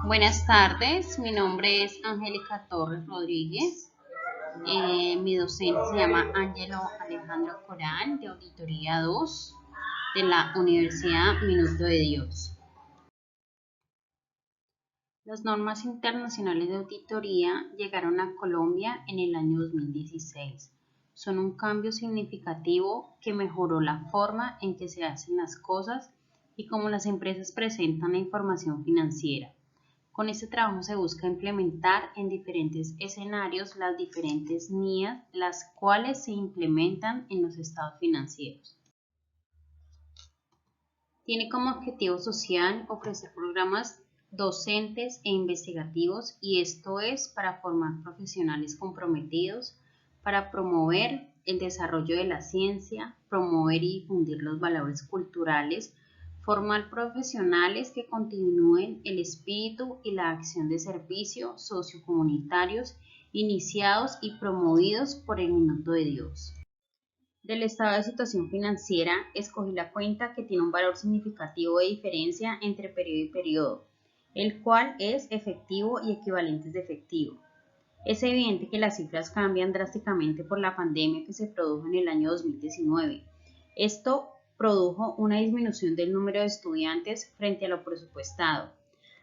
Buenas tardes, mi nombre es Angélica Torres Rodríguez. Mi docente se llama Ángelo Alejandro Corán, de Auditoría 2 de la Universidad Minuto de Dios. Las normas internacionales de auditoría llegaron a Colombia en el año 2016. Son un cambio significativo que mejoró la forma en que se hacen las cosas y cómo las empresas presentan la información financiera. Con este trabajo se busca implementar en diferentes escenarios las diferentes NIAs, las cuales se implementan en los estados financieros. Tiene como objetivo social ofrecer programas docentes e investigativos, y esto es para formar profesionales comprometidos, para promover el desarrollo de la ciencia, promover y difundir los valores culturales, formar profesionales que continúen el espíritu y la acción de servicio sociocomunitarios iniciados y promovidos por el Minuto de Dios. Del estado de situación financiera, escogí la cuenta que tiene un valor significativo de diferencia entre periodo y periodo, el cual es efectivo y equivalentes de efectivo. Es evidente que las cifras cambian drásticamente por la pandemia que se produjo en el año 2019. Esto produjo una disminución del número de estudiantes frente a lo presupuestado.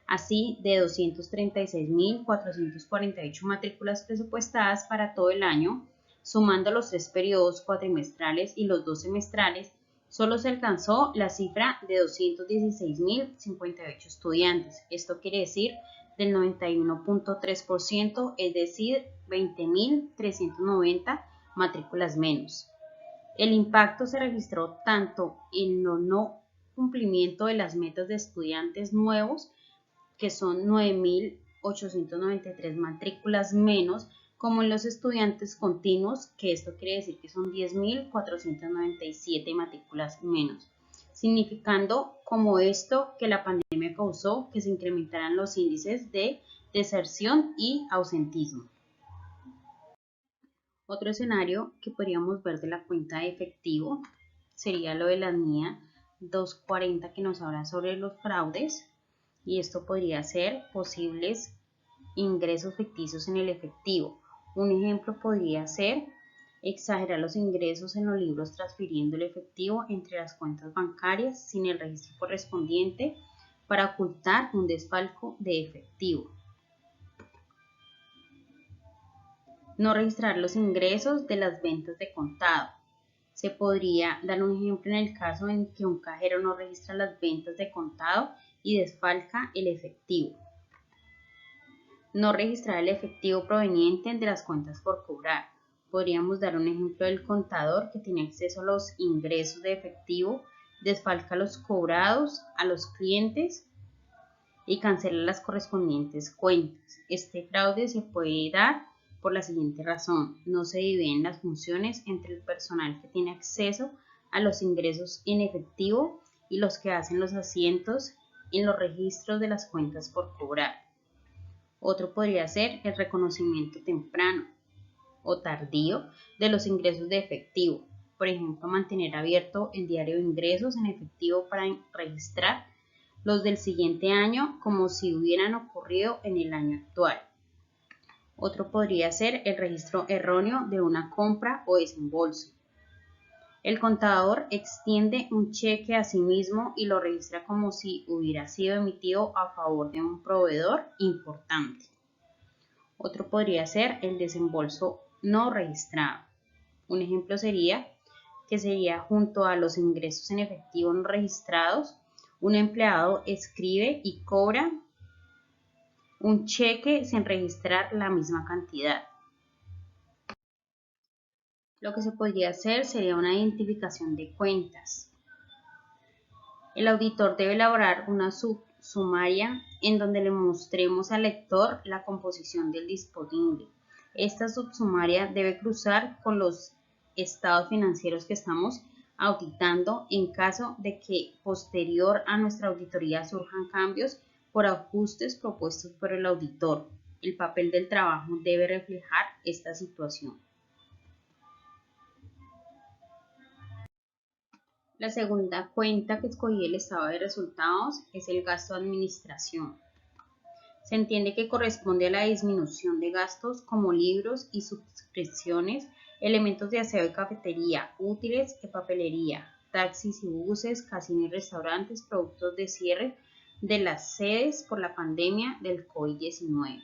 Así, de 236.448 matrículas presupuestadas para todo el año, sumando los 3 periodos cuatrimestrales y los 2 semestrales, solo se alcanzó la cifra de 216.058 estudiantes. Esto quiere decir del 91.3%, es decir, 20.390 matrículas menos. El impacto se registró tanto en el no cumplimiento de las metas de estudiantes nuevos, que son 9.893 matrículas menos, como en los estudiantes continuos, que esto quiere decir que son 10.497 matrículas menos, significando como esto que la pandemia causó que se incrementaran los índices de deserción y ausentismo. Otro escenario que podríamos ver de la cuenta de efectivo sería lo de la NIA 240, que nos habla sobre los fraudes, y esto podría ser posibles ingresos ficticios en el efectivo. Un ejemplo podría ser exagerar los ingresos en los libros transfiriendo el efectivo entre las cuentas bancarias sin el registro correspondiente para ocultar un desfalco de efectivo. No registrar los ingresos de las ventas de contado. Se podría dar un ejemplo en el caso en que un cajero no registra las ventas de contado y desfalca el efectivo. No registrar el efectivo proveniente de las cuentas por cobrar. Podríamos dar un ejemplo del contador que tiene acceso a los ingresos de efectivo, desfalca los cobrados a los clientes y cancela las correspondientes cuentas. Este fraude se puede dar por la siguiente razón: no se dividen las funciones entre el personal que tiene acceso a los ingresos en efectivo y los que hacen los asientos en los registros de las cuentas por cobrar. Otro podría ser el reconocimiento temprano o tardío de los ingresos de efectivo. Por ejemplo, mantener abierto el diario de ingresos en efectivo para registrar los del siguiente año como si hubieran ocurrido en el año actual. Otro podría ser el registro erróneo de una compra o desembolso. El contador extiende un cheque a sí mismo y lo registra como si hubiera sido emitido a favor de un proveedor importante. Otro podría ser el desembolso no registrado. Un ejemplo sería que sería junto a los ingresos en efectivo no registrados, un empleado escribe y cobra un cheque sin registrar la misma cantidad. Lo que se podría hacer sería una identificación de cuentas. El auditor debe elaborar una subsumaria en donde le mostremos al lector la composición del disponible. Esta subsumaria debe cruzar con los estados financieros que estamos auditando en caso de que posterior a nuestra auditoría surjan cambios por ajustes propuestos por el auditor. El papel del trabajo debe reflejar esta situación. La segunda cuenta que escogí el estado de resultados es el gasto de administración. Se entiende que corresponde a la disminución de gastos como libros y suscripciones, elementos de aseo y cafetería, útiles y papelería, taxis y buses, casinos y restaurantes, productos de cierre de las sedes por la pandemia del COVID-19.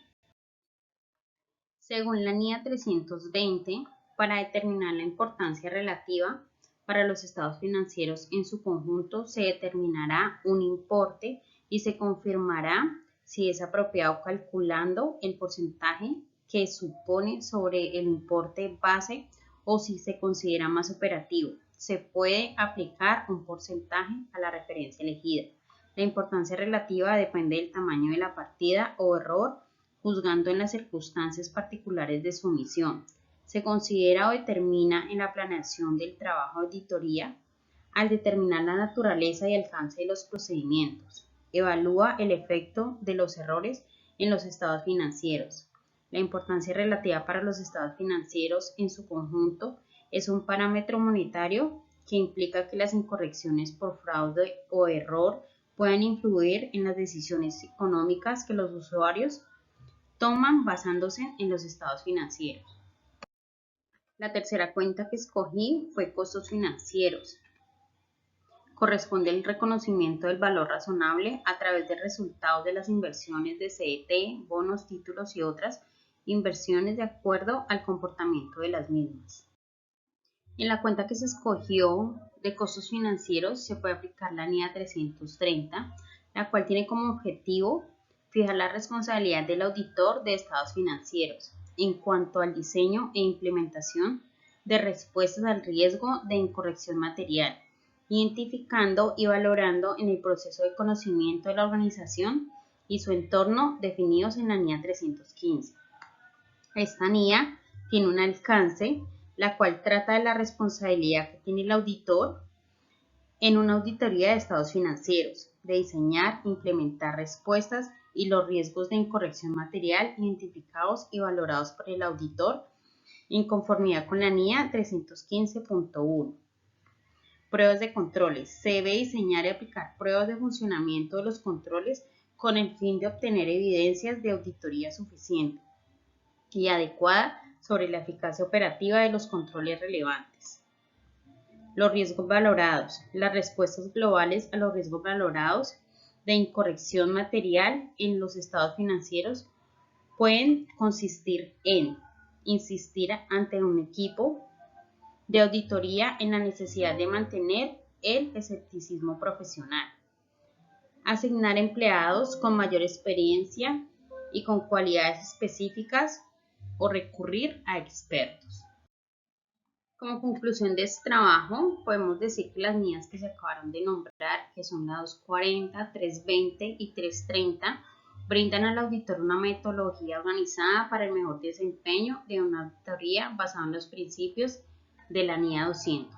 Según la NIA 320, para determinar la importancia relativa para los estados financieros en su conjunto, se determinará un importe y se confirmará si es apropiado calculando el porcentaje que supone sobre el importe base o si se considera más operativo. Se puede aplicar un porcentaje a la referencia elegida. La importancia relativa depende del tamaño de la partida o error, juzgando en las circunstancias particulares de su omisión. Se considera o determina en la planeación del trabajo de auditoría al determinar la naturaleza y alcance de los procedimientos. Evalúa el efecto de los errores en los estados financieros. La importancia relativa para los estados financieros en su conjunto es un parámetro monetario que implica que las incorrecciones por fraude o error puedan influir en las decisiones económicas que los usuarios toman basándose en los estados financieros. La tercera cuenta que escogí fue costos financieros. Corresponde al reconocimiento del valor razonable a través de resultados de las inversiones de CDT, bonos, títulos y otras inversiones de acuerdo al comportamiento de las mismas. En la cuenta que se escogió de costos financieros se puede aplicar la NIA 330, la cual tiene como objetivo fijar la responsabilidad del auditor de estados financieros en cuanto al diseño e implementación de respuestas al riesgo de incorrección material, identificando y valorando en el proceso de conocimiento de la organización y su entorno definidos en la NIA 315. Esta NIA tiene un alcance, la cual trata de la responsabilidad que tiene el auditor en una auditoría de estados financieros, de diseñar e implementar respuestas y los riesgos de incorrección material identificados y valorados por el auditor en conformidad con la NIA 315.1. Pruebas de controles. Se debe diseñar y aplicar pruebas de funcionamiento de los controles con el fin de obtener evidencias de auditoría suficiente y adecuada sobre la eficacia operativa de los controles relevantes. Los riesgos valorados. Las respuestas globales a los riesgos valorados de incorrección material en los estados financieros pueden consistir en insistir ante un equipo de auditoría en la necesidad de mantener el escepticismo profesional, asignar empleados con mayor experiencia y con cualidades específicas o recurrir a expertos. Como conclusión de este trabajo, podemos decir que las NIAs que se acabaron de nombrar, que son la 240, 320 y 330, brindan al auditor una metodología organizada para el mejor desempeño de una auditoría basada en los principios de la NIA 200.